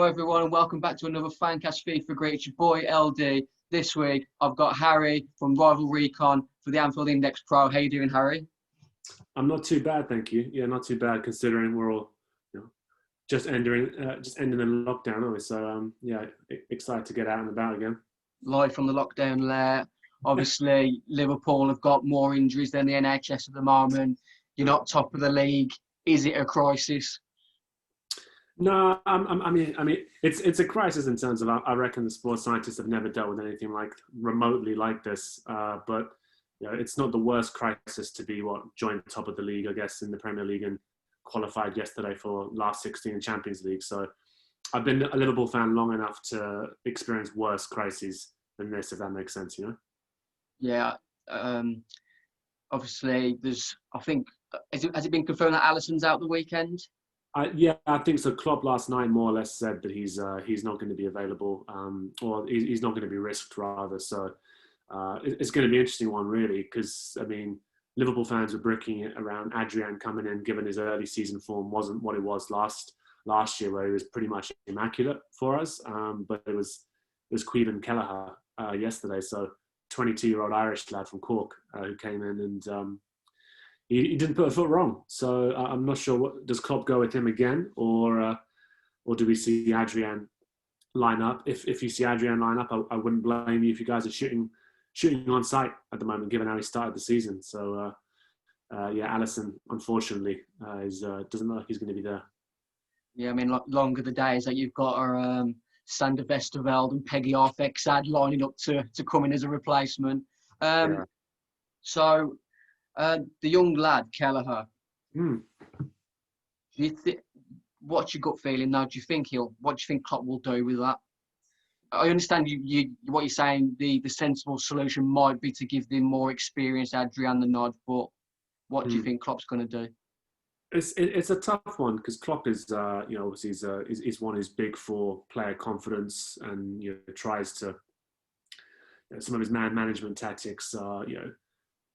everyone, and welcome back to another Fancast FIFA Great. It's your boy LD. This week, I've got Harry from Rival Recon for the Anfield Index Pro. How you doing, Harry? I'm not too bad, thank you. Yeah, not too bad considering we're all, just ending the lockdown, aren't we? So, excited to get out and about again. Live from the lockdown lair. Obviously, Liverpool have got more injuries than the NHS at the moment. You're not top of the league. Is it a crisis? No, I mean, it's a crisis in terms of I reckon the sports scientists have never dealt with anything like remotely like this. But it's not the worst crisis to be joined top of the league, I guess, in the Premier League and qualified yesterday for last 16 in Champions League. So I've been a Liverpool fan long enough to experience worse crises than this, if that makes sense, Yeah. Obviously, I think, has it been confirmed that Alisson's out the weekend? I think so. Klopp last night more or less said that he's not going to be available, or he's not going to be risked rather. So it's going to be an interesting one, really, because I mean, Liverpool fans were bricking it around Adrian coming in, given his early season form wasn't what it was last year, where he was pretty much immaculate for us. But it was Queven Kelleher yesterday, so 22-year-old Irish lad from Cork who came in and. He didn't put a foot wrong, so I'm not sure. Does Klopp go with him again, or do we see Adrian line up? If you see Adrian line up, I wouldn't blame you if you guys are shooting on sight at the moment, given how he started the season. So Alisson unfortunately doesn't look like he's going to be there. Yeah, I mean, longer the days that you've got are Sander Westerveld and Peggy Arfexad lining up to come in as a replacement. So. The young lad, Kelleher. What's your gut feeling now? What do you think Klopp will do with that? I understand what you're saying. The sensible solution might be to give the more experienced Adrian the nod, but what do you think Klopp's going to do? It's a tough one because Klopp is, obviously he's one who's big for player confidence and tries to. Some of his man management tactics are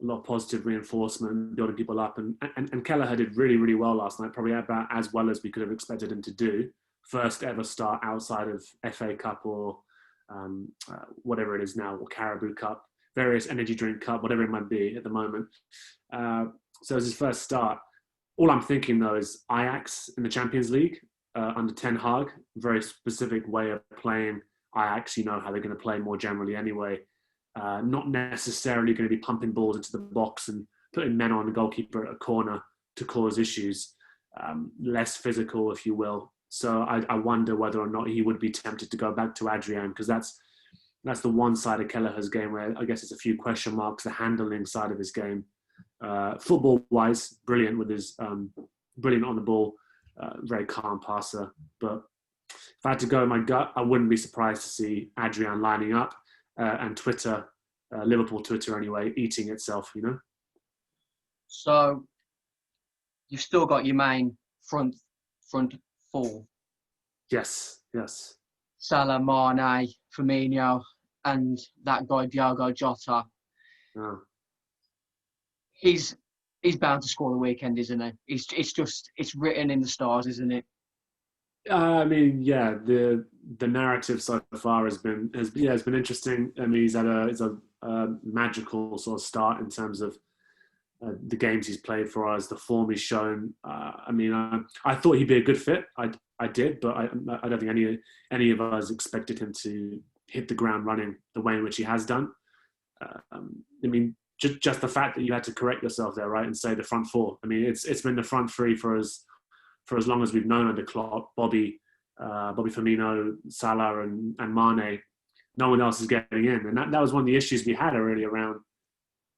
a lot of positive reinforcement, building people up. And Kelleher did really, really well last night, probably about as well as we could have expected him to do. First ever start outside of FA Cup or whatever it is now, or Carabao Cup, various energy drink cup, whatever it might be at the moment. So it was his first start. All I'm thinking, though, is Ajax in the Champions League under Ten Hag, very specific way of playing Ajax. You know how they're going to play more generally anyway. Not necessarily going to be pumping balls into the box and putting men on the goalkeeper at a corner to cause issues. Less physical, if you will. So I wonder whether or not he would be tempted to go back to Adrian, because that's the one side of Kelleher's game where I guess it's a few question marks, the handling side of his game. Football-wise, brilliant with his brilliant on the ball, very calm passer. But if I had to go in my gut, I wouldn't be surprised to see Adrian lining up. And Twitter, Liverpool Twitter anyway, eating itself, So you've still got your main front four. Yes. Salah, Mane, Firmino, and that guy Diogo Jota. Oh. He's bound to score the weekend, isn't he? It's written in the stars, isn't it? I mean, yeah, the narrative so far has been interesting. I mean, he's had a magical sort of start in terms of the games he's played for us, the form he's shown. I thought he'd be a good fit. I did, but I don't think any of us expected him to hit the ground running the way in which he has done. Just the fact that you had to correct yourself there, right, and say the front four. I mean, it's been the front three for us. For as long as we've known under Klopp, Bobby Firmino, Salah and Mane, no one else is getting in. And that was one of the issues we had already around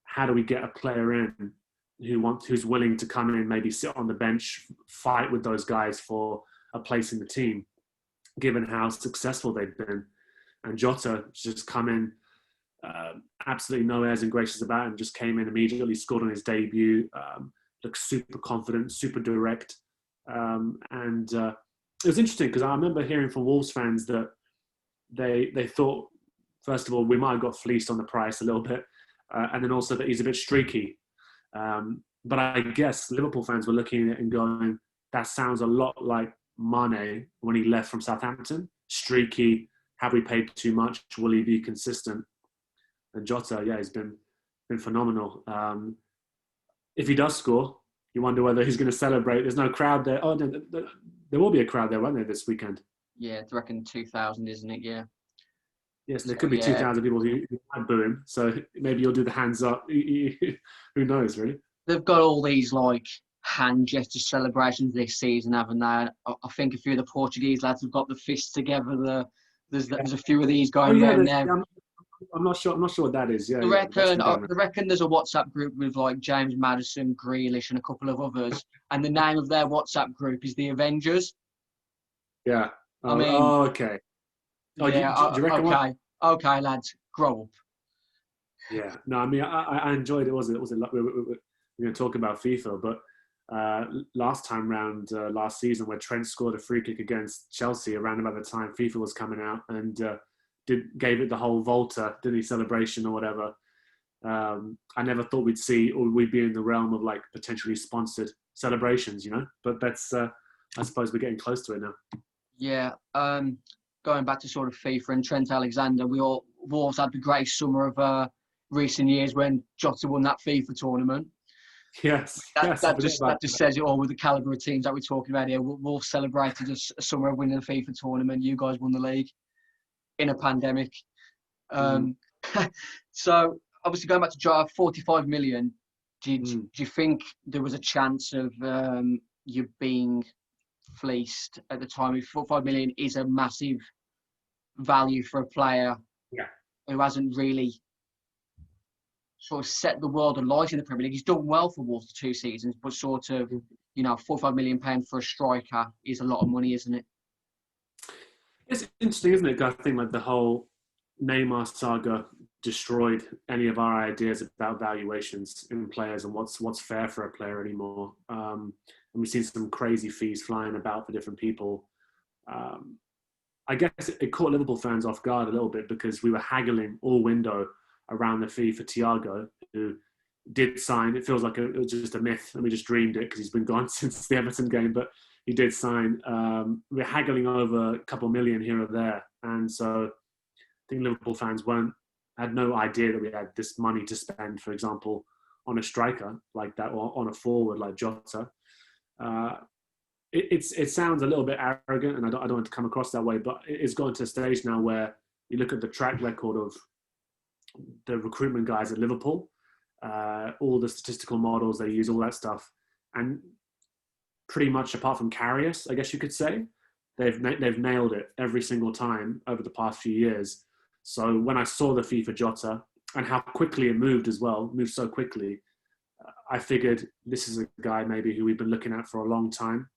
how do we get a player in who's willing to come in, maybe sit on the bench, fight with those guys for a place in the team, given how successful they've been. And Jota just come in, absolutely no airs and graces about him, just came in immediately, scored on his debut, looked super confident, super direct. It was interesting because I remember hearing from Wolves fans that they thought, first of all, we might have got fleeced on the price a little bit, and then also that he's a bit streaky. But I guess Liverpool fans were looking at it and going, that sounds a lot like Mane when he left from Southampton. Streaky. Have we paid too much? Will he be consistent? And Jota, yeah, he's been phenomenal. If he does score, you wonder whether he's going to celebrate. There's no crowd there. Oh, no, there will be a crowd there, won't there, this weekend? Yeah, I reckon 2,000, isn't it? Yeah. Yes, there could be 2,000 people who might boo him. So maybe you'll do the hands up. Who knows, really? They've got all these like hand gesture celebrations this season, haven't they? I think a few of the Portuguese lads have got the fists together. There's a few of these going around now. Yeah, I'm not sure what that is. Yeah, I reckon there's a WhatsApp group with like James Maddison, Grealish, and a couple of others, and the name of their WhatsApp group is the Avengers. Yeah. I mean. Oh, okay. Oh, yeah. do you reckon okay, lads, grow up. Yeah. No, I mean, I enjoyed it. We were going to talk about FIFA, but last time round, last season, where Trent scored a free kick against Chelsea around about the time FIFA was coming out, and gave it the whole Volta, didn't he, celebration or whatever. I never thought we'd be in the realm of like potentially sponsored celebrations, but that's I suppose we're getting close to it now. Yeah. Going back to sort of FIFA and Trent Alexander, Wolves had the greatest summer of recent years when Jota won that FIFA tournament. Yes. That just says it all with the calibre of teams that we're talking about here. Wolves celebrated a summer of winning the FIFA tournament. You guys won the league in a pandemic. So obviously going back to Jota, 45 million. Do you think there was a chance of you being fleeced at the time? 45 million is a massive value for a player who hasn't really sort of set the world alight in the Premier League. He's done well for Wolves for 2 seasons, but sort of, £45 million for a striker is a lot of money, isn't it? It's interesting, isn't it? I think like the whole Neymar saga destroyed any of our ideas about valuations in players and what's fair for a player anymore. And we've seen some crazy fees flying about for different people. I guess it caught Liverpool fans off guard a little bit because we were haggling all window around the fee for Thiago, who did sign. It feels like it was just a myth and we just dreamed it because he's been gone since the Everton game, but he did sign. We're haggling over a couple million here or there. And so I think Liverpool fans had no idea that we had this money to spend, for example, on a striker like that or on a forward like Jota. It sounds a little bit arrogant, and I don't want to come across that way, but it's gotten to a stage now where you look at the track record of the recruitment guys at Liverpool, all the statistical models they use, all that stuff, and pretty much apart from Karius, I guess you could say, they've nailed it every single time over the past few years. So when I saw the fee for Jota and how quickly it moved as well, moved so quickly, I figured this is a guy maybe who we've been looking at for a long time.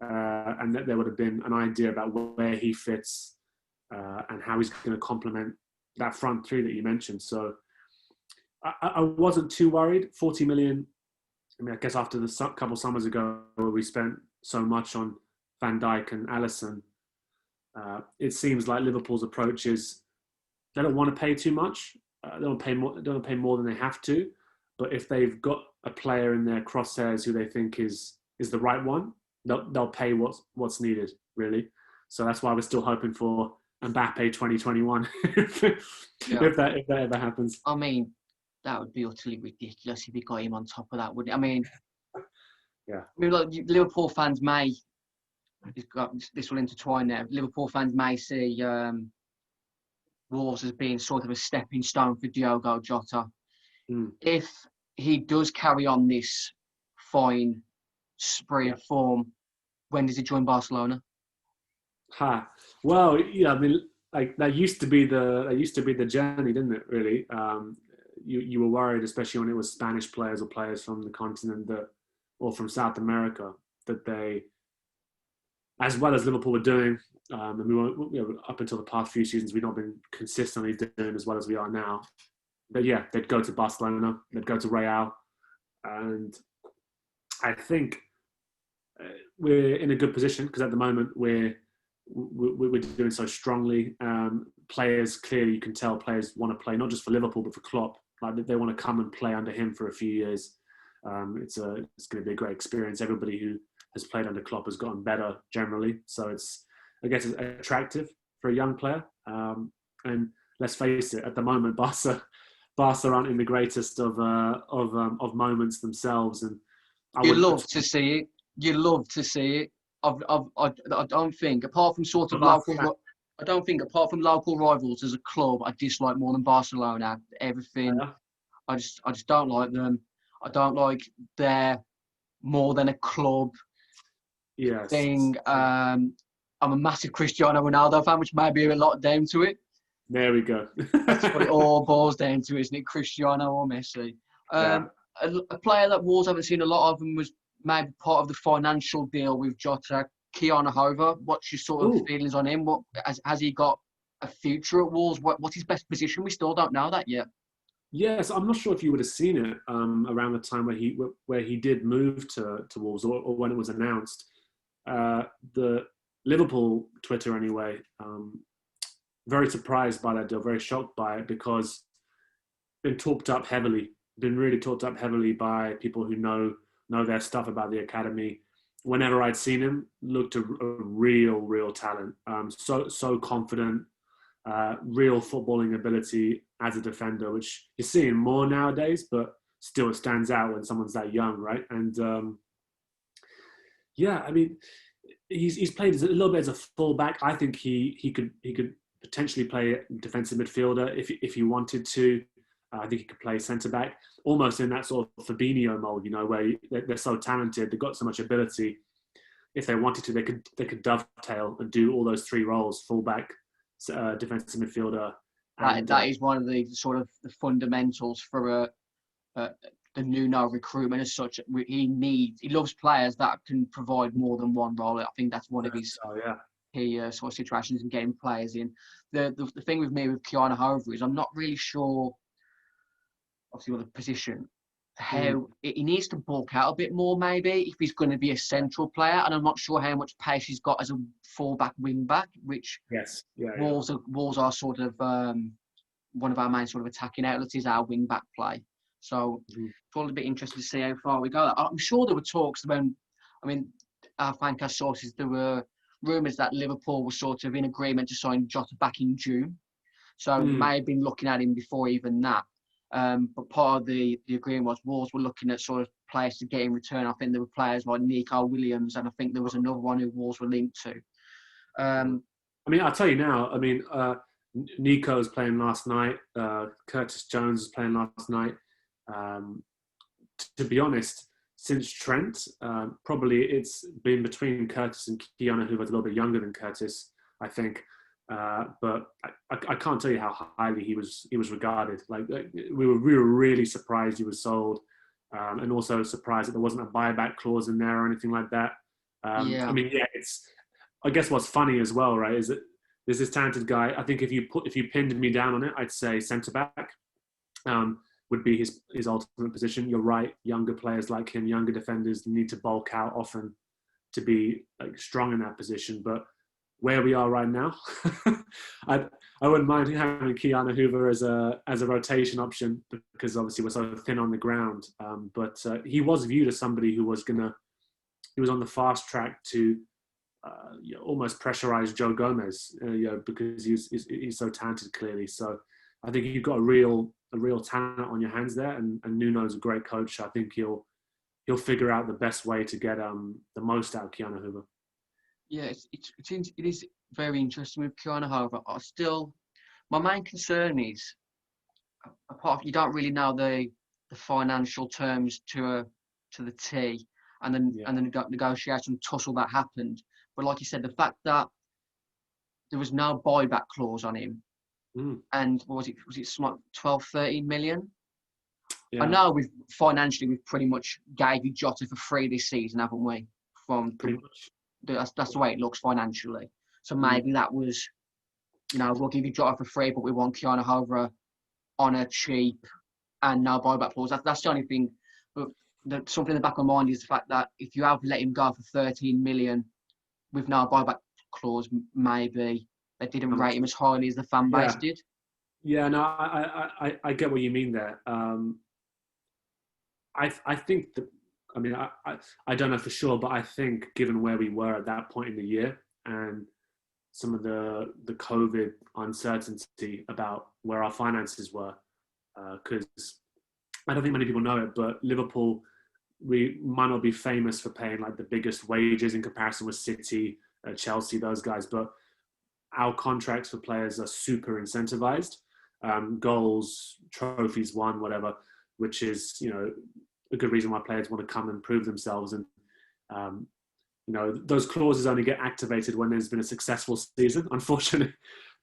And that there would have been an idea about where he fits and how he's going to complement that front three that you mentioned. So I wasn't too worried. 40 million, I mean, I guess after the couple of summers ago where we spent so much on Van Dijk and Alisson, it seems like Liverpool's approach is they don't want to pay too much. They don't pay more than they have to. But if they've got a player in their crosshairs who they think is the right one, they'll pay what's needed, really. So that's why we're still hoping for Mbappe 2021 if that ever happens. I mean, that would be utterly ridiculous if you got him on top of that, wouldn't it? I mean, yeah. I mean, look, Liverpool fans may, this will intertwine there, Liverpool fans may see Wolves as being sort of a stepping stone for Diogo Jota. If he does carry on this fine spree of form, when does he join Barcelona? Well, yeah, I mean, like that used to be the journey, didn't it? Really, you were worried, especially when it was Spanish players or players from the continent or from South America, that they, as well as Liverpool were doing, and we weren't, up until the past few seasons, we've not been consistently doing as well as we are now. But yeah, they'd go to Barcelona, they'd go to Real, and I think we're in a good position because at the moment we're doing so strongly. Players, clearly you can tell players want to play not just for Liverpool but for Klopp. Like they want to come and play under him for a few years. It's going to be a great experience. Everybody who has played under Klopp has gotten better generally. So I guess it's attractive for a young player. And let's face it, at the moment, Barca aren't in the greatest of moments themselves, and You love to see it. You love to see it. I don't think, apart from sort of local, I don't think apart from local rivals as a club, I dislike more than Barcelona. Everything, I just don't like them. I don't like their more than a club thing. I'm a massive Cristiano Ronaldo fan, which may be a lot down to it. There we go. That's what it all boils down to, isn't it? Cristiano or Messi. A player that Wolves haven't seen a lot of, and was maybe part of the financial deal with Jota, Keanu Hover. What's your sort of feelings on him? What has he got a future at Wolves? What's his best position? We still don't know that yet. Yes, I'm not sure if you would have seen it around the time where he did move to Wolves, or when it was announced. The Liverpool Twitter, anyway, very surprised by that deal, very shocked by it, because been really talked up heavily by people who know their stuff about the academy. Whenever I'd seen him, looked a real talent. So confident, real footballing ability as a defender, which you're seeing more nowadays, but still it stands out when someone's that young, right? And I mean, he's played a little bit as a fullback. I think he could potentially play defensive midfielder if he wanted to. I think he could play centre back, almost in that sort of Fabinho mold, where they're so talented, they've got so much ability. If they wanted to, they could dovetail and do all those three roles: fullback, defensive midfielder. That is one of the sort of the fundamentals for the Nuno recruitment as such. He loves players that can provide more than one role. I think that's one of his key sort of situations in getting players in. The thing with me with Keanu Hover is I'm not really sure, obviously, with the position, how he needs to bulk out a bit more, maybe, if he's going to be a central player. And I'm not sure how much pace he's got as a fullback, wingback, which Wolves are sort of one of our main sort of attacking outlets is our wingback play. So it's all a bit interesting to see how far we go. I'm sure there were talks when, our Fancast sources, there were rumours that Liverpool was sort of in agreement to sign Jota back in June. So may have been looking at him before even that. But part of the agreement was Wolves were looking at sort of players to get in return. I think there were players like Nico Williams, and I think there was another one who Wolves were linked to. I'll tell you now. Nico was playing last night. Curtis Jones was playing last night. To be honest, since Trent, probably it's been between Curtis and Keanu, who was a little bit younger than Curtis, I think. But I can't tell you how highly he was regarded. We were really surprised he was sold, and also surprised that there wasn't a buyback clause in there or anything like that. It's. I guess what's funny as well, right, is that there's this talented guy. I think if you pinned me down on it, I'd say centre back would be his ultimate position. You're right. Younger players like him, younger defenders, need to bulk out often to be strong in that position, but where we are right now, I wouldn't mind having Keanu Hoover as a rotation option, because obviously we're so thin on the ground. But he was viewed as somebody who was on the fast track to almost pressurize Joe Gomez, because he's so talented clearly. So I think you've got a real talent on your hands there, and Nuno's a great coach. I think he'll figure out the best way to get the most out of Keanu Hoover. Yeah, it is very interesting with Keanu Hover. My main concern is, apart from you don't really know the financial terms to the T, and the negotiation tussle that happened. But like you said, the fact that there was no buyback clause on him, and what was it 12, 13 million? Yeah. I know financially we've pretty much gave you Jota for free this season, haven't we? Pretty much. That's the way it looks financially. So maybe that was, we'll give you Jota for free, but we want Keanu Hover on a cheap and no buyback clause. That's the only thing. But something in the back of my mind is the fact that if you have let him go for 13 million with no buyback clause, maybe they didn't rate him as highly as the fan base did. Yeah, no, I get what you mean there. I think that I mean, I don't know for sure, but I think given where we were at that point in the year and some of the COVID uncertainty about where our finances were, because I don't think many people know it, but Liverpool, we might not be famous for paying like the biggest wages in comparison with City, Chelsea, those guys, but our contracts for players are super incentivized. Goals, trophies won, whatever, which is, you know, a good reason why players want to come and prove themselves. And, you know, those clauses only get activated when there's been a successful season. Unfortunately,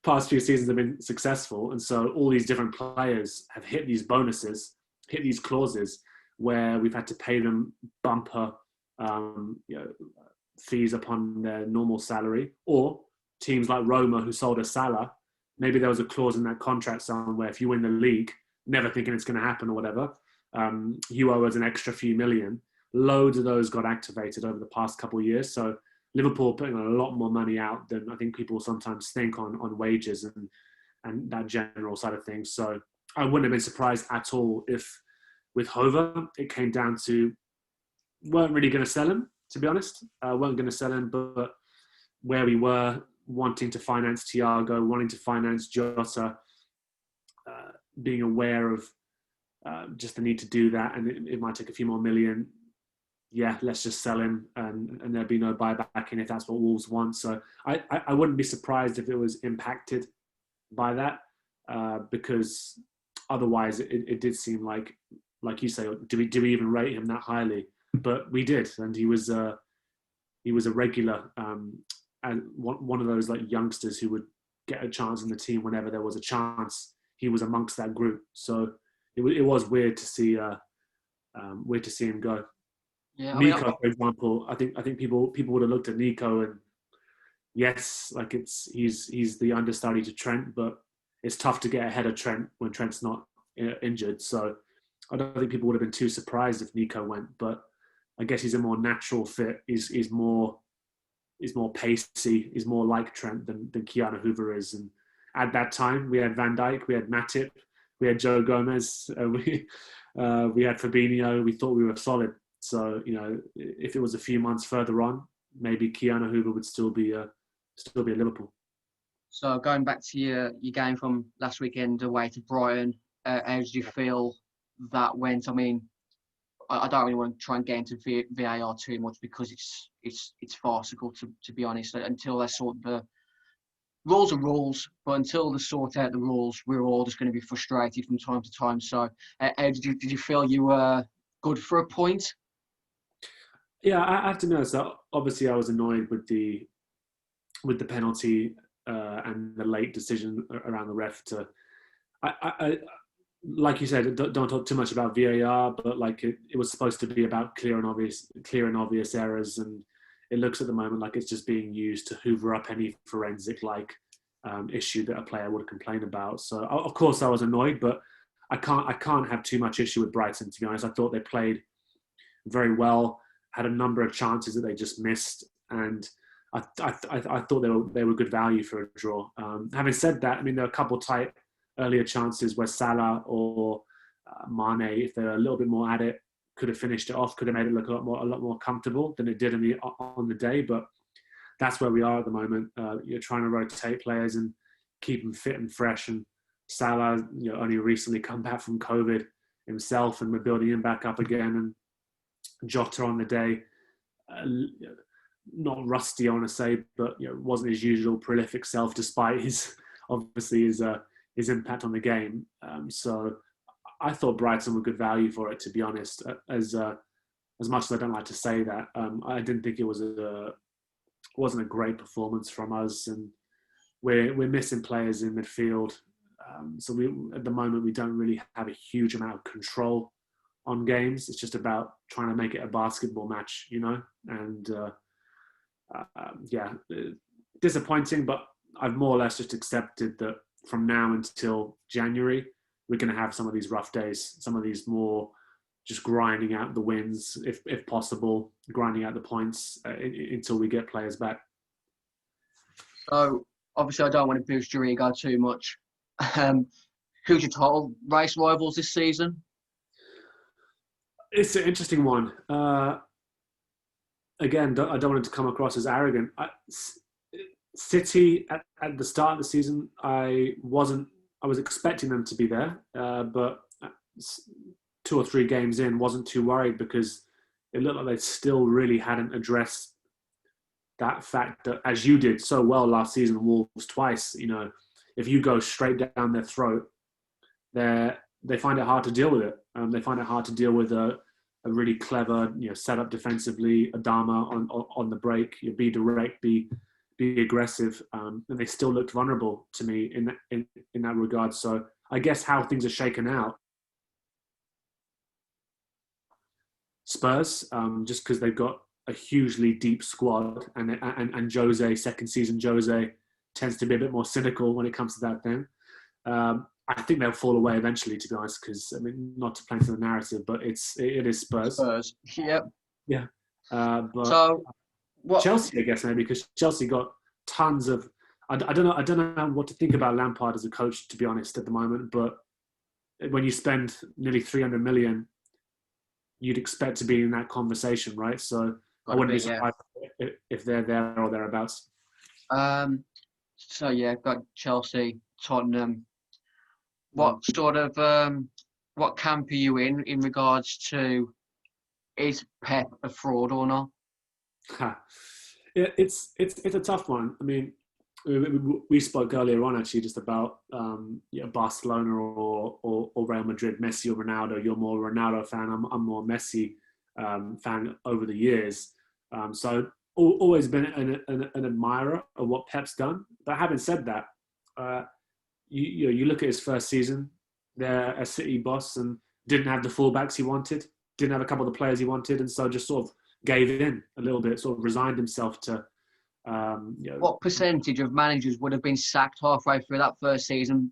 past few seasons have been successful. And so all these different players have hit these bonuses, hit these clauses where we've had to pay them bumper you know, fees upon their normal salary. Or teams like Roma who sold a Salah, maybe there was a clause in that contract somewhere, if you win the league, never thinking it's going to happen or whatever, you owe us an extra few million. Loads of those got activated over the past couple of years. So Liverpool putting a lot more money out than I think people sometimes think on wages and that general side of things. So I wouldn't have been surprised at all if with Hover it came down to weren't really going to sell him, to be honest. Weren't going to sell him, but where we were wanting to finance Thiago, wanting to finance Jota, being aware of just the need to do that, and it might take a few more million. Yeah, let's just sell him, and there'll be no buyback in if that's what Wolves want. So I wouldn't be surprised if it was impacted by that, because otherwise it did seem like you say, do we even rate him that highly? But we did, and he was a regular, and one of those like youngsters who would get a chance in the team whenever there was a chance. He was amongst that group, so it was weird to see him go. Yeah, I mean, Nico, for example, I think people would have looked at Nico and yes, like he's the understudy to Trent, but it's tough to get ahead of Trent when Trent's not injured. So I don't think people would have been too surprised if Nico went, but I guess he's a more natural fit. He's more pacey. He's more like Trent than Keanu Hoover is. And at that time, we had Van Dijk, we had Matip, we had Joe Gomez, we had Fabinho. We thought we were solid. So, you know, if it was a few months further on, maybe Keanu Hoover would still be at Liverpool. So going back to your game from last weekend away to Brighton, how did you feel that went? I mean, I don't really want to try and get into VAR too much because it's farcical to be honest. Until they sort the rules are rules, but until they sort out the rules, we're all just going to be frustrated from time to time. So, how did you feel you were good for a point? Yeah, I have to know. So obviously, I was annoyed with the penalty and the late decision around the ref. I like you said, don't talk too much about VAR, but like it was supposed to be about clear and obvious errors, and it looks at the moment like it's just being used to hoover up any forensic issue that a player would complain about. So of course I was annoyed, but I can't have too much issue with Brighton, to be honest. I thought they played very well, had a number of chances that they just missed, and I thought they were good value for a draw. Having said that, I mean there are a couple tight earlier chances where Salah or Mane, if they're a little bit more at it, could have finished it off, could have made it look a lot more comfortable than it did on the day. But that's where we are at the moment. You're trying to rotate players and keep them fit and fresh. And Salah, only recently come back from COVID himself, and we're building him back up again. And Jota on the day, not rusty, I want to say, but wasn't his usual prolific self, despite his impact on the game. So I thought Brighton were good value for it, to be honest. As much as I don't like to say that, I didn't think it wasn't a great performance from us, and we're missing players in midfield. So at the moment we don't really have a huge amount of control on games. It's just about trying to make it a basketball match, And disappointing, but I've more or less just accepted that from now until January, we're going to have some of these rough days, some of these more just grinding out the wins, if possible, grinding out the points until we get players back. So, obviously, I don't want to boost your ego too much. Who's your title race rivals this season? It's an interesting one. Again, I don't want it to come across as arrogant. City at the start of the season, I was expecting them to be there, but 2 or 3 games in, wasn't too worried because it looked like they still really hadn't addressed that fact that, as you did so well last season, Wolves twice. If you go straight down their throat, they find it hard to deal with it. They find it hard to deal with a really clever, set up defensively, Adama on the break. You be direct, be aggressive, and they still looked vulnerable to me in that regard. So I guess how things are shaken out, Spurs, just because they've got a hugely deep squad, and Jose, second season Jose, tends to be a bit more cynical when it comes to that thing. I think they'll fall away eventually, to be honest, because, not to play into the narrative, but it is Spurs. Spurs, yep. Yeah. But so, what? Chelsea, I guess, maybe, because Chelsea got tons of... I don't know what to think about Lampard as a coach, to be honest, at the moment, but when you spend nearly 300 million, you'd expect to be in that conversation, right? So I wouldn't be surprised if they're there or thereabouts. So, yeah, got Chelsea, Tottenham. What sort of what camp are you in regards to, is Pep a fraud or not? It's a tough one. I mean, we spoke earlier on actually just about Barcelona or Real Madrid, Messi or Ronaldo. You're more a Ronaldo fan. I'm more Messi fan over the years. So always been an admirer of what Pep's done. But having said that, you look at his first season there as City boss and didn't have the fullbacks he wanted, didn't have a couple of the players he wanted, and so just sort of gave in a little bit, sort of resigned himself to. What percentage of managers would have been sacked halfway through that first season?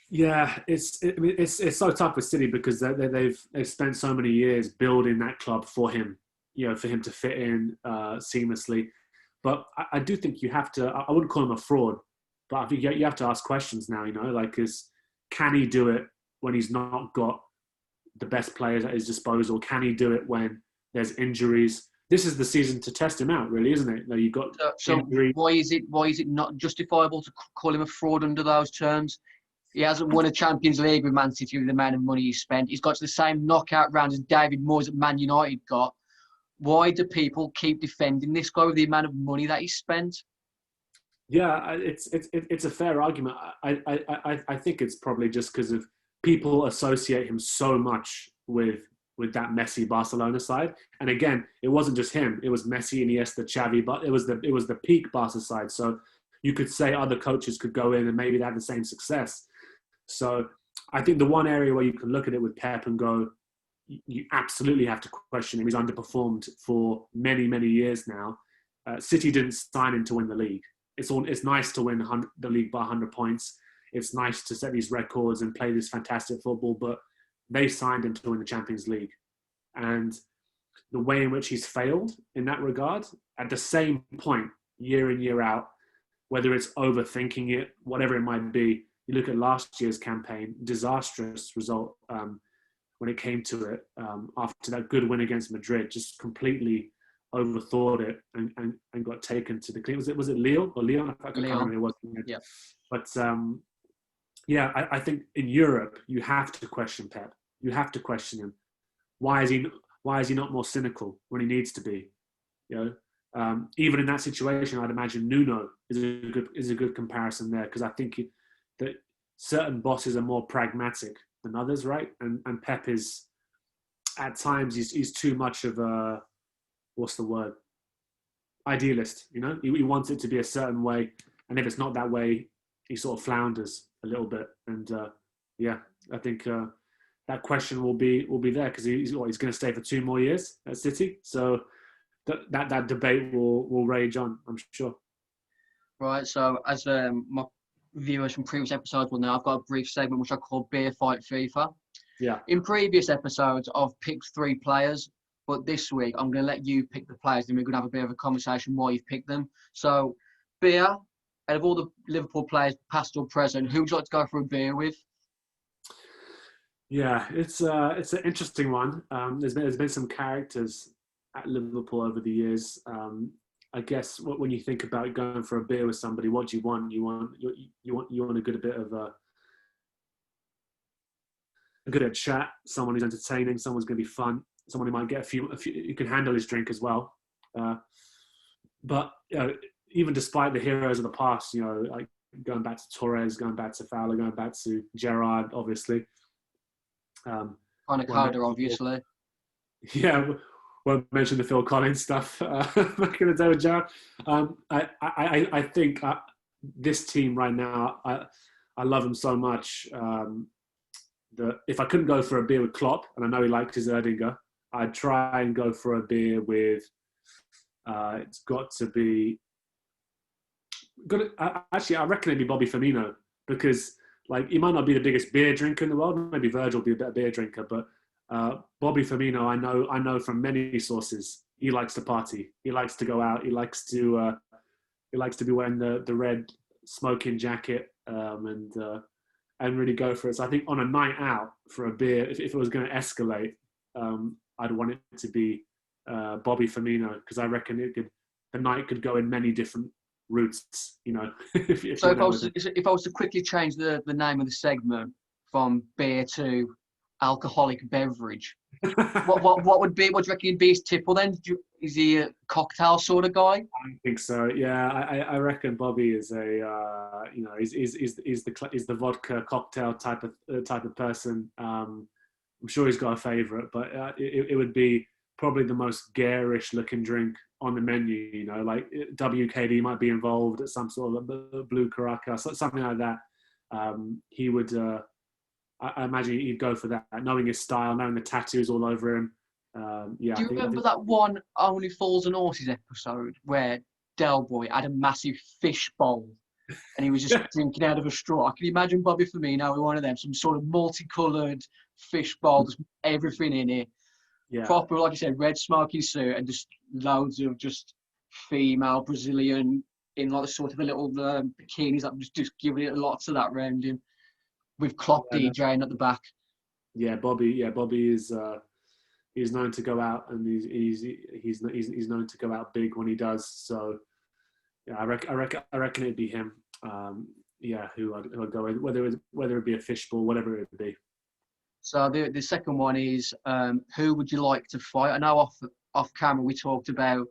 Yeah, it's so tough with City because they've spent so many years building that club for him, for him to fit in seamlessly. But I do think you have to. I wouldn't call him a fraud, but I think you have to ask questions now. Can he do it when he's not got the best players at his disposal? Can he do it when there's injuries? This is the season to test him out, really, isn't it? You've got injury. Why is it not justifiable to call him a fraud under those terms? He hasn't won a Champions League with Man City with the amount of money he spent. He's got to the same knockout round as David Moyes at Man United got. Why do people keep defending this guy with the amount of money that he spent? Yeah, it's a fair argument. I think it's probably just because of people associate him so much with that Messi Barcelona side. And again, it wasn't just him. It was Messi, Iniesta, Xavi, but it was the peak Barca side. So you could say other coaches could go in and maybe they had the same success. So I think the one area where you can look at it with Pep and go, you absolutely have to question him. He's underperformed for many, many years now. City didn't sign him to win the league. It's nice to win the league by 100 points. It's nice to set these records and play this fantastic football, but they signed him to win the Champions League. And the way in which he's failed in that regard, at the same point, year in, year out, whether it's overthinking it, whatever it might be, you look at last year's campaign, disastrous result when it came to it, after that good win against Madrid, just completely overthought it and got taken to the clean. Was it Lille or Leon? I can't remember what it was. Yeah. But I think in Europe you have to question Pep. You have to question him. Why is he not more cynical when he needs to be? Even in that situation, I'd imagine Nuno is a good comparison there, because I think that certain bosses are more pragmatic than others, right? And Pep is, at times, he's too much of a, what's the word? Idealist, He wants it to be a certain way, and if it's not that way, he sort of flounders a little bit. And I think that question will be there, because he's going to stay for 2 more years at City. So that debate will rage on, I'm sure. Right. So as my viewers from previous episodes will know, I've got a brief segment which I call Beer Fight FIFA. Yeah. In previous episodes, I've picked 3 players, but this week I'm going to let you pick the players, and we're going to have a bit of a conversation why you've picked them. So, Beer, out of all the Liverpool players, past or present, who would you like to go for a beer with? Yeah, it's an interesting one. There's been some characters at Liverpool over the years. I guess when you think about going for a beer with somebody, what do you want? You want a good bit of a good at chat, someone who's entertaining, someone's going to be fun, someone who might get a few who can handle his drink as well. Uh, but even despite the heroes of the past, like going back to Torres, going back to Fowler, going back to Gerrard, obviously. On a Well, coder, obviously. yeah, won't mention the Phil Collins stuff back in the day with Gerrard. I think this team right now, I love them so much. That if I couldn't go for a beer with Klopp, and I know he likes his Erdinger, I'd try and go for a beer with. It's got to be. Actually, I reckon it'd be Bobby Firmino because, like, he might not be the biggest beer drinker in the world. Maybe Virgil will be a better beer drinker, but Bobby Firmino, I know from many sources, he likes to party. He likes to go out. He likes to be wearing the red smoking jacket and really go for it. So I think on a night out for a beer, if it was going to escalate, I'd want it to be Bobby Firmino because I reckon the night could go in many different routes. So if I was to quickly change the name of the segment from beer to alcoholic beverage, what do you reckon would be his tipple then? Is he a cocktail sort of guy? I think so. Yeah, I reckon Bobby is is the vodka cocktail type of person. I'm sure he's got a favourite, but it would be probably the most garish looking drink on the menu. Like WKD might be involved at some sort of blue Caracas, something like that. He would. I imagine he'd go for that, knowing his style, knowing the tattoos all over him. Do you remember that one Only Fools and Horses episode where Del Boy had a massive fish bowl and he was just drinking out of a straw? I can imagine Bobby Firmino with one of them, some sort of multicoloured fish bowl, just everything in it. Yeah. Proper, like you said, red smoking suit and just loads of just female Brazilian in like a sort of a little bikinis. I'm just giving it lots of that round him with Klopp DJing at the back. Yeah, Bobby is. He's known to go out, and he's known to go out big when he does. So, yeah, I reckon it'd be him. Who I'd go with, whether it be a fishbowl, whatever it would be. So the second one is who would you like to fight? I know off camera we talked about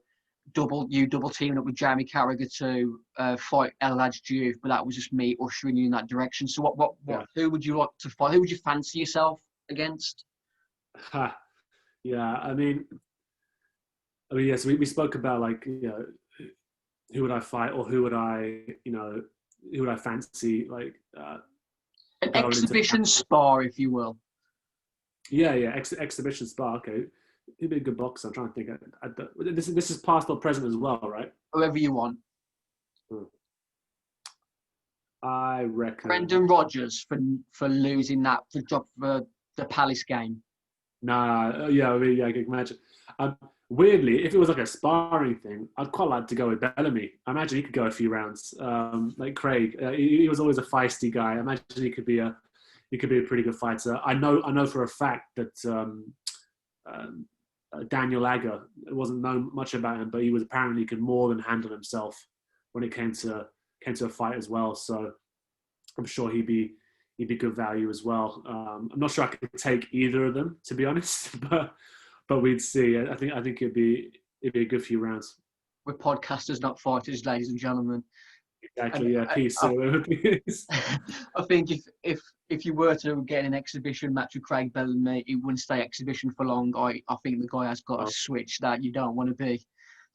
double teaming up with Jamie Carragher to fight El Hadj Diouf, but that was just me ushering you in that direction. So who would you like to fight? Who would you fancy yourself against? Yeah, I mean, yes, we spoke about like who would I fight or who would I fancy like an exhibition spar, if you will. Yeah, exhibition spar. Okay, he'd be a good boxer. I'm trying to think. This is past or present as well, right? Whoever you want. I reckon Brendan Rodgers for losing that for the Palace game. Nah, yeah, I can imagine. Weirdly, if it was like a sparring thing, I'd quite like to go with Bellamy. I imagine he could go a few rounds. Like Craig, he was always a feisty guy. I imagine he could be a pretty good fighter. I know for a fact that Daniel Agger, it wasn't known much about him, but he could more than handle himself when it came to a fight as well. So I'm sure he'd be good value as well. I'm not sure I could take either of them, to be honest, but we'd see. I think it'd be a good few rounds. We're podcasters, not fighters, ladies and gentlemen. Exactly. Yeah. Peace. I think if you were to get an exhibition match with Craig Bellamy, it wouldn't stay exhibition for long. I think the guy has got a switch that you don't want to be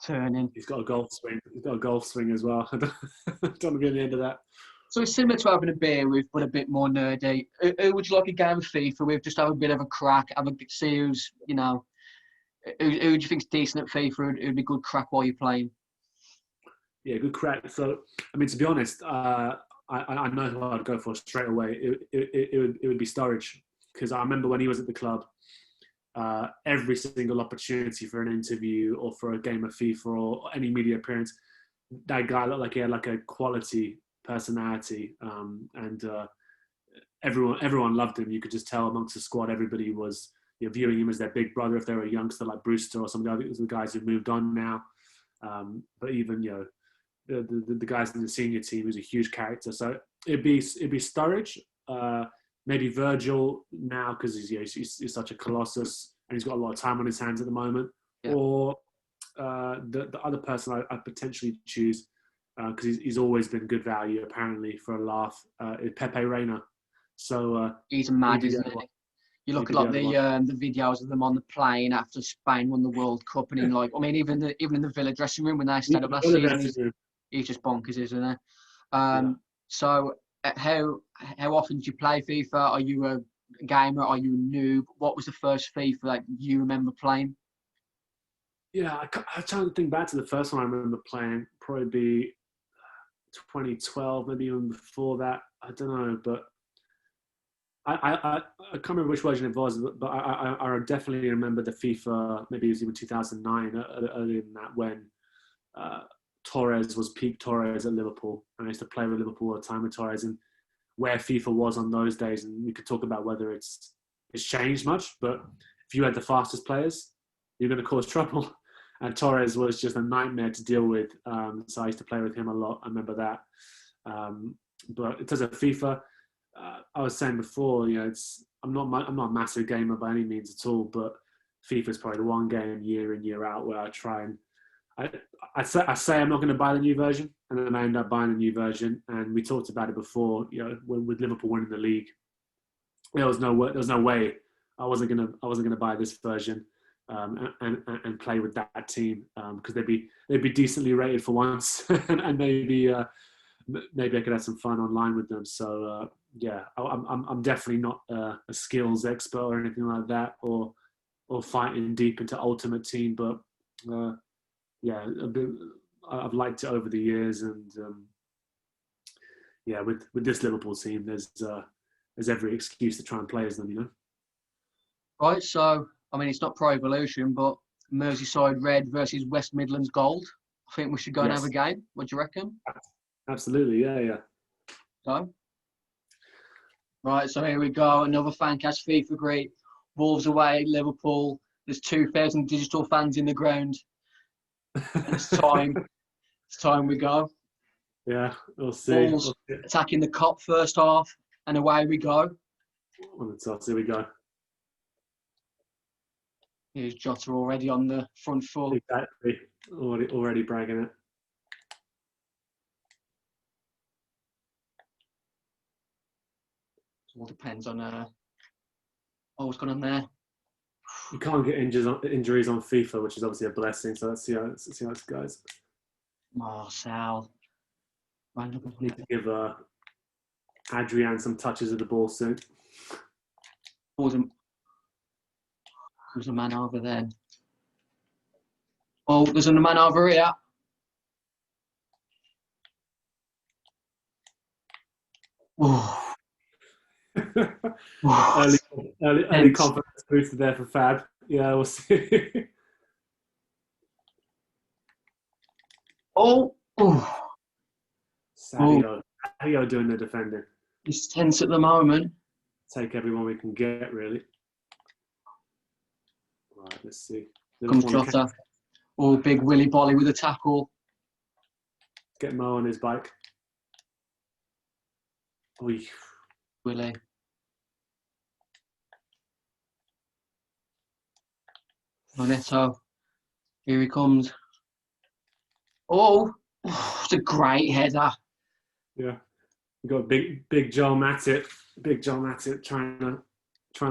turning. He's got a golf swing. He's got a golf swing as well. I don't want to be at the end of that. So it's similar to having a beer with, but a bit more nerdy. Who would you like a game of FIFA with? Just have a bit of a crack, see who's, who do you think's decent at FIFA? Who'd be good crack while you're playing? Yeah, good crack. So, I mean, to be honest, I know who I'd go for straight away. It would be Sturridge, because I remember when he was at the club, every single opportunity for an interview or for a game of FIFA or any media appearance, that guy looked like he had like a quality personality, and everyone loved him. You could just tell amongst the squad, everybody was viewing him as their big brother. If they were a youngster like Brewster or somebody, I think it was the guys who moved on now. But even the guys in the senior team, was a huge character. So it'd be Sturridge, maybe Virgil now because he's such a colossus and he's got a lot of time on his hands at the moment. Yeah. Or the other person I potentially choose because he's always been good value apparently for a laugh is Pepe Reina. So he's mad, isn't he? You look at like the videos of them on the plane after Spain won the World Cup, and even in the Villa dressing room when they stand up last season, he's just bonkers, isn't he? So how often do you play FIFA? Are you a gamer? Are you a noob? What was the first FIFA that you remember playing? Yeah, I'm trying to think back to the first one I remember playing. Probably be 2012, maybe even before that. I don't know, but I can't remember which version it was, but I definitely remember the FIFA, maybe it was even 2009, earlier than that, when Torres was peak Torres at Liverpool. And I used to play with Liverpool all the time with Torres, and where FIFA was on those days. And we could talk about whether it's changed much, but if you had the fastest players, you're going to cause trouble. And Torres was just a nightmare to deal with. So I used to play with him a lot. I remember that. But in terms of FIFA, I was saying before, I'm not a massive gamer by any means at all, but FIFA is probably the one game year in, year out where I try and I say I'm not going to buy the new version, and then I end up buying the new version. And we talked about it before, with Liverpool winning the league, there was no way I wasn't gonna buy this version and play with that team because they'd be decently rated for once, and maybe I could have some fun online with them. So I'm definitely not a skills expert or anything like that, or fighting deep into Ultimate Team, but I've liked it over the years, and with this Liverpool team, there's every excuse to try and play as them, Right, so it's not Pro Evolution, but Merseyside Red versus West Midlands Gold. I think we should go and have a game. What do you reckon? Absolutely, yeah. So, right, so here we go. Another Fancast FIFA great. Wolves away, Liverpool. There's 2,000 digital fans in the ground. It's time. It's time we go. Yeah, we'll see. Wolves attacking the Kop first half, and away we go. On the toss, here we go. Here's Jota already on the front foot. Exactly. Already bragging it. All depends on what's going on there. You can't get injuries on FIFA, which is obviously a blessing. So let's see how it goes. Marcel. Need to give Adrian some touches of the ball soon. There's a man over there. Oh, there's a man over here. early confidence booster there for Fab. Yeah, we'll see. Sadio doing the defending. He's tense at the moment. Take everyone we can get, really. Right, let's see. Comes Jota. Big Willy Bolly with a tackle. Get Mo on his bike. Willy. Neto. Here he comes. It's a great header. Yeah. We've got big Joel Matip. Big Joel Matip trying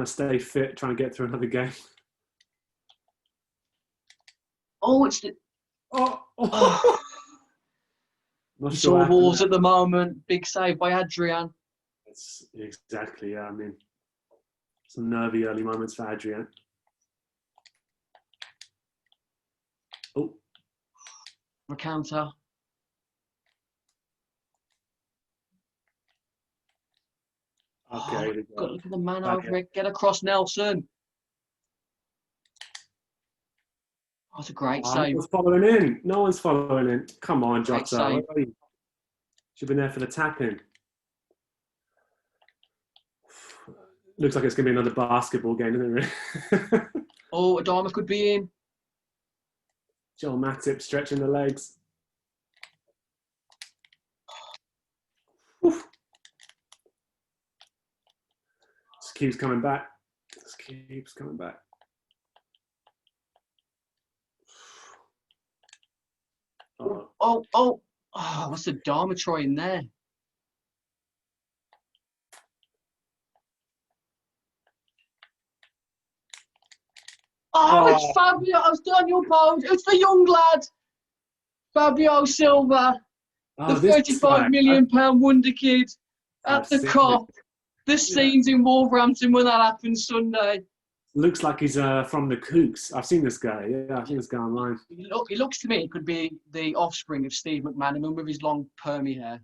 to stay fit, trying to get through another game. It's the... Saw Wolves at the moment. Big save by Adrian. It's exactly, yeah. Some nervy early moments for Adrian. A counter. Okay. Look at the man over it. Get across, Nelson. That's a great save. No one's following in. Come on, Jota. Should have been there for the tap-in. Looks like it's going to be another basketball game, doesn't it? Really? Oh, Adama could be in. Joel Matip stretching the legs. Oof. Just keeps coming back. Just keeps coming back. Oh, what's the Adama try in there? Oh, it's Fabio. It's Daniel Bold. It's the young lad, Fabio Silva, the £35 million wonder kid at the Cop. The scenes in Wolverhampton when that happened Sunday. Looks like he's from the Cougs. I've seen this guy. Yeah, I've seen this guy online. He looks to me he could be the offspring of Steve McManaman with his long permy hair.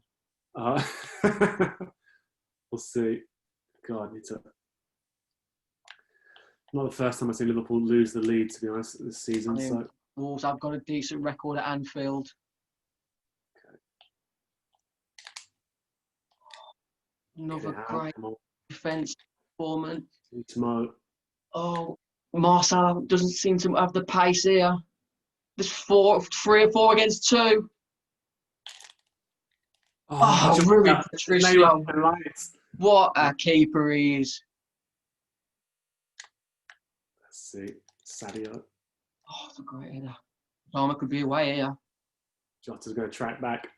We'll see. God, it's not the first time I've seen Liverpool lose the lead, to be honest, this season. So Wolves have got a decent record at Anfield. Okay. Another great defence performance. Tomorrow. Oh, Marcel doesn't seem to have the pace here. There's 3 or 4 against 2. Rui Patricio. What a keeper he is. Let's see. Sadio. Oh, it's a great header. Dharma could be away here. Jota's going to track back.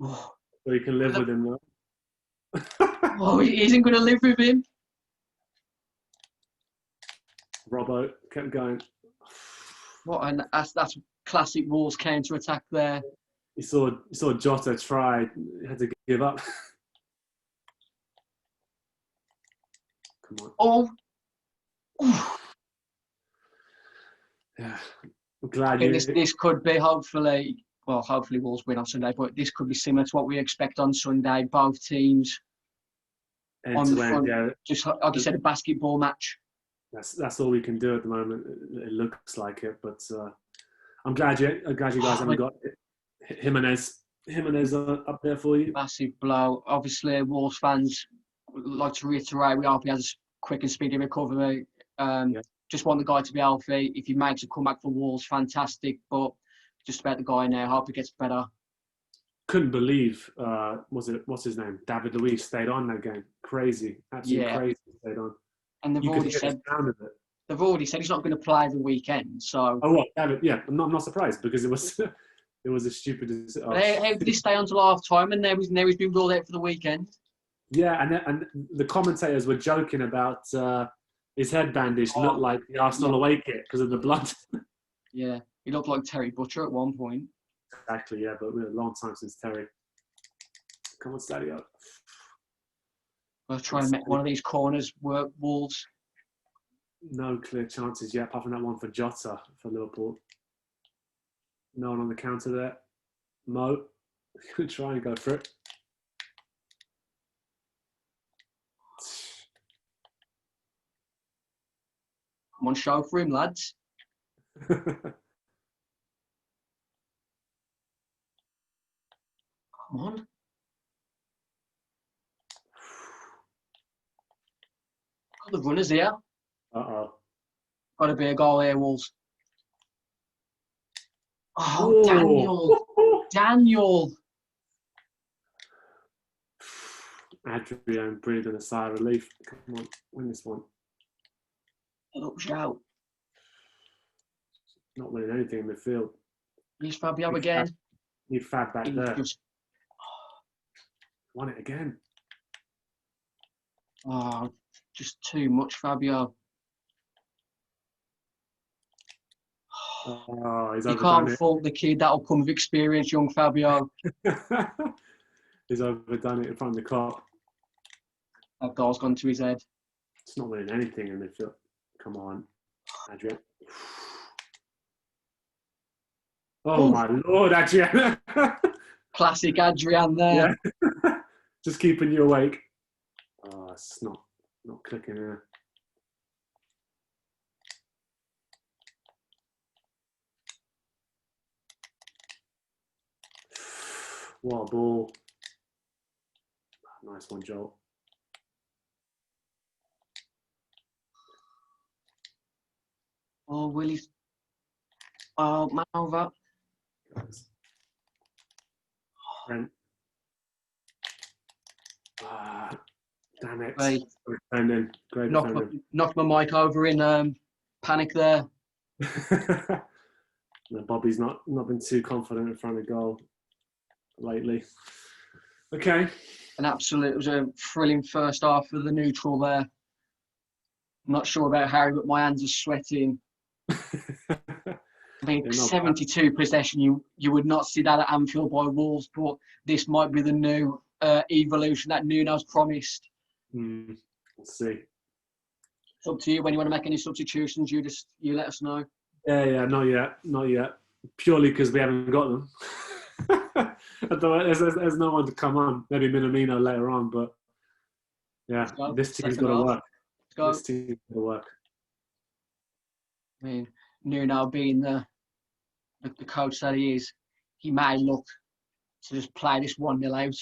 So you can live with him, though. Oh, he isn't going to live with him. Robbo kept going. That's classic Wolves counter attack there. You saw Jota try, he had to give up. Come on. Yeah, I'm glad this could be hopefully Wolves win on Sunday, but this could be similar to what we expect on Sunday. Both teams on the front, just like you said, a basketball match. That's all we can do at the moment. It looks like it, but I'm glad you guys haven't got Jimenez up there for you. Massive blow. Obviously, Wolves fans would like to reiterate, we hope he has a quick and speedy recovery. Just want the guy to be healthy. If he makes a comeback for Wolves, fantastic. But just about the guy now. Hope he gets better. Couldn't believe what's his name? David Luiz stayed on that game. Crazy, absolutely crazy. Stayed on. And they've already said he's not going to play the weekend. So. Oh, what? David? Yeah, I'm not surprised because it was a stupid. How did he stay until half time and now he's been ruled out for the weekend? Yeah, and the commentators were joking about his head bandage looked like the Arsenal away kit because of the blood. Yeah, he looked like Terry Butcher at one point. Exactly, yeah, but we're a long time since Terry. Come on, Stadio. We'll try and make one of these corners work, Wolves. No clear chances yet, apart from that one for Jota for Liverpool. No one on the counter there. Mo, could try and go for it. Come on, show for him, lads. Come on. Got the runners here. Uh-oh. Got to be a goal here, Wolves. Oh, Daniel. Adrian breathing a sigh of relief. Come on, win this one. Look, shout. Not winning anything in midfield. Here's Fabio again. Need Fab back there. Won it again. Oh, just too much, Fabio. Oh, you can't fault the kid. That'll come with experience, young Fabio. He's overdone it in front of the clock. That goal's gone to his head. It's not winning anything in midfield. Come on, Adrian. Oh, my Lord, Adrian. Classic Adrian there. Yeah. Just keeping you awake. Oh, it's not clicking here. What a ball. Nice one, Joel. Oh, Willie's. Oh, man over. Brent. Ah, damn it. Right. Great defending. Great defending. Knocked my mic over in panic there. No, Bobby's not been too confident in front of goal lately. Okay. It was a thrilling first half for the neutral there. I'm not sure about Harry, but my hands are sweating. I mean, 72 possession, you would not see that at Anfield by Wolves, but this might be the new evolution that Nuno's promised. We'll see. It's up to you. When you want to make any substitutions, you let us know. Yeah, not yet. Purely because we haven't got them. There's no one to come on. Maybe Minamino later on, but yeah, this team's got to work. This team's got to work. I mean, Nuno being the coach that he is, he may look to just play this 1-0 out.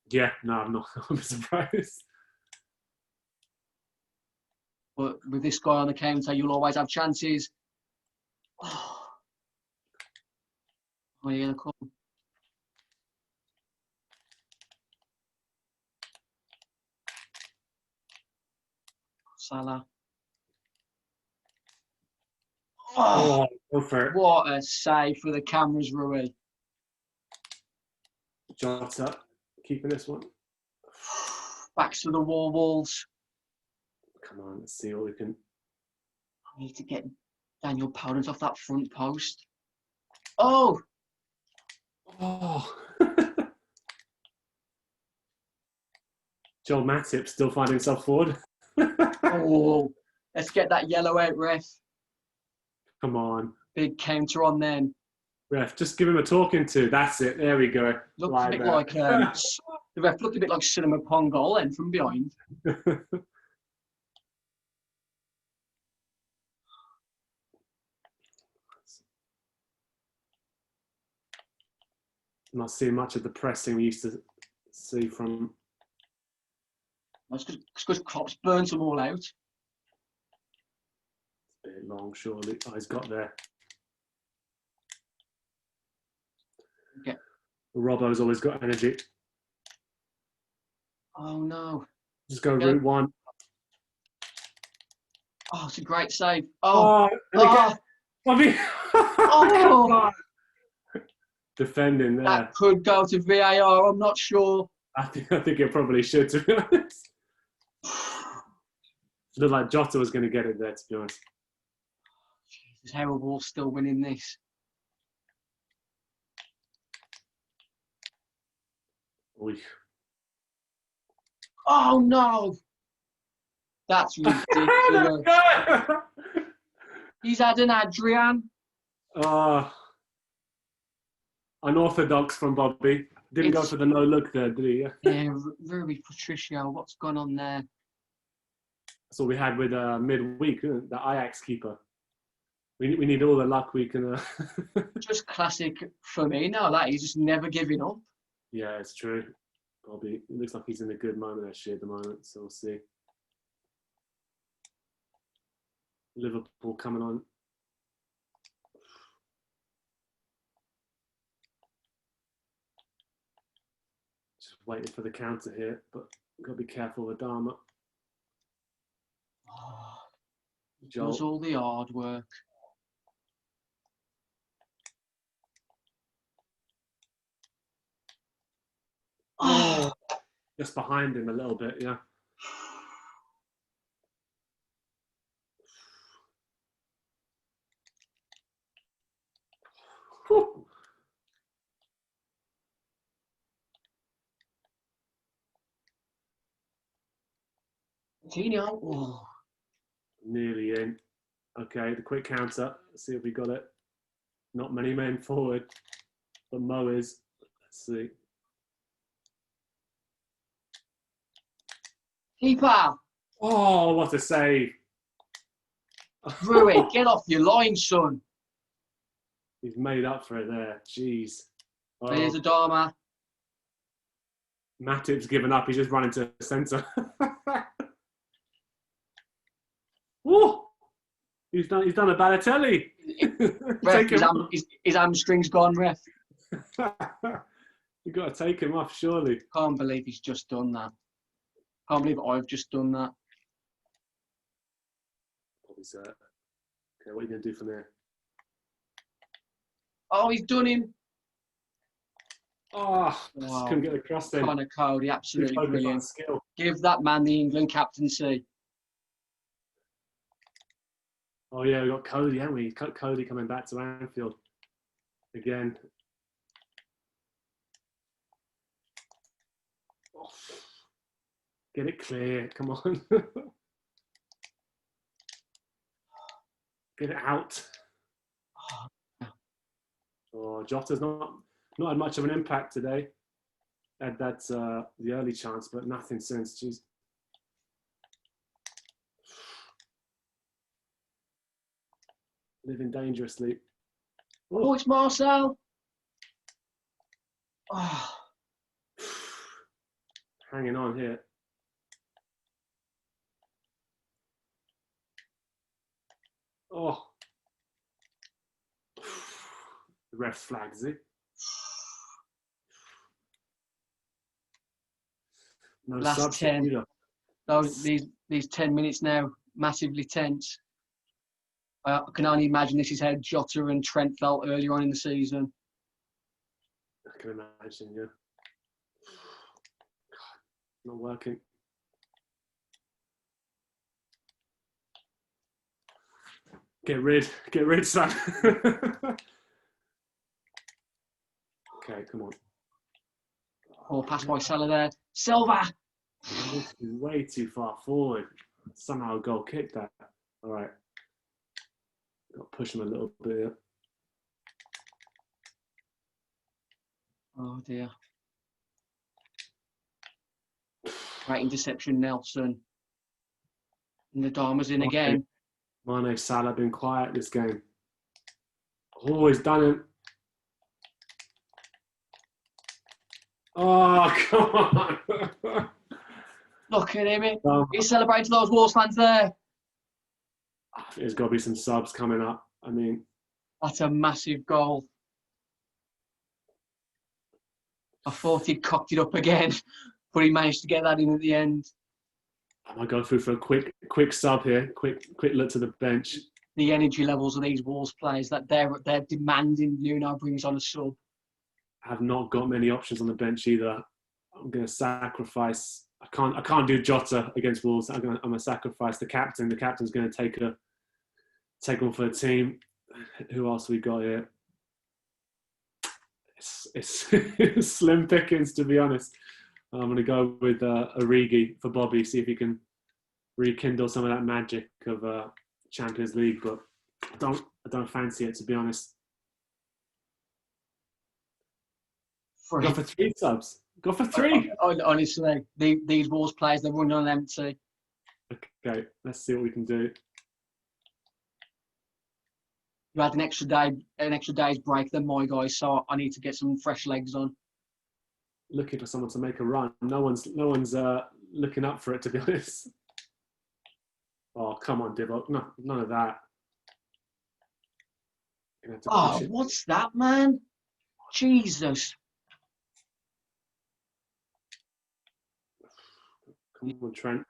Yeah, no, I'm not surprised. But with this guy on the counter, you'll always have chances. Oh, you're going to come. Salah. Oh, go for it. What a save for the cameras, Rui. Jota, keeping this one. Backs to the wall, Wolves. Come on, let's see what we can. I need to get Daniel Podence off that front post. Oh! Joel Matip still finding himself forward. Oh, let's get that yellow out, ref. Come on. Big counter on then. Ref, just give him a talking to. That's it. There we go. Looks a bit like the ref looked a bit like Cinema Pongal and from behind. Not seeing much of the pressing we used to see from. That's because Klopp's burnt them all out. It's a bit long, surely. Oh, he's got there. Okay. Robbo's always got energy. Oh no. Just go route one. Oh, it's a great save. Bobby. Oh. Defending there. That could go to VAR, I'm not sure. I think it probably should, to be honest. It looked like Jota was going to get it there, to be honest. Jesus, how are Wolves still winning this? Oy. Oh no! That's ridiculous. He's had an Adrian. Unorthodox from Bobby. Didn't go for the no look there, did he? Yeah, Rui Patricio, what's gone on there? That's what we had with midweek, the Ajax keeper. We need all the luck we can. Just classic Firmino, that he's just never giving up. Yeah, it's true. Bobby, it looks like he's in a good moment actually at the moment, so we'll see. Liverpool coming on. Just waiting for the counter here, but got to be careful with Dharma. Does all the hard work. Oh, just behind him a little bit, yeah. Whew. Oh. Nearly in. Okay, the quick counter. Let's see if we got it. Not many men forward, but Mo is. Let's see. Keeper! Oh, what a save. Rui, get off your line, son. He's made up for it there. Jeez. Oh. There's Adama. Matip's given up. He's just running to the centre. Woo! He's done a Balotelli. Ref, his hamstring's gone, ref. You've got to take him off, surely. Can't believe he's just done that. Can't believe I've just done that. Okay, what are you going to do from there? Oh, he's done him. Oh, Wow. just couldn't get across there. Connor Cody, absolutely brilliant. Skill. Give that man the England captaincy. Oh, yeah, we got Cody, haven't we? Cody coming back to Anfield again. Oh, get it clear. Come on. Get it out. Oh, Jota's not had much of an impact today. Had that the early chance, but nothing since. Jeez. Living dangerously. Oh, it's Marcel. Oh. Hanging on here. Oh. The ref flags it. No Last 10. These 10 minutes now, massively tense. I can only imagine this is how Jota and Trent felt earlier on in the season. I can imagine, yeah. God, not working. Get rid, son. Okay, come on. Oh, pass by Salah there. Silva! Way too far forward. Somehow a goal kicked that. All right. Got to push him a little bit. Oh, dear. Right interception, Nelson. And the Dharma's in again. Mane, Salah been quiet this game. Oh, he's done it. Oh, come on. Look at him. He's celebrating those Wolves fans there. There's got to be some subs coming up. I mean, that's a massive goal. I thought he'd cocked it up again, but he managed to get that in at the end. I might go through for a quick sub here. Quick look to the bench. The energy levels of these Wolves players that they're demanding Nuno brings on a sub. I've not got many options on the bench either. I'm going to sacrifice. I can't do Jota against Wolves. I'm going to sacrifice the captain. The captain's going to take one for the team. Who else we got here? It's slim pickings, to be honest. I'm going to go with Origi for Bobby, see if he can rekindle some of that magic of Champions League. But I don't fancy it, to be honest. Go for 3 subs. Go for 3. Honestly, these Wolves players, they're running on empty. Okay, let's see what we can do. You had an extra day's break than my guys, so I need to get some fresh legs on. Looking for someone to make a run. No one's looking up for it, to be honest. Oh, come on, Divock. No, none of that. Oh, what's that, man? Jesus. Come on, Trent.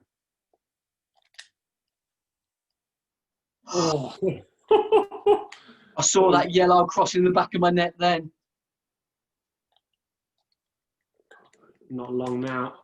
Oh. I saw that yellow crossing the back of my net then. Not long now.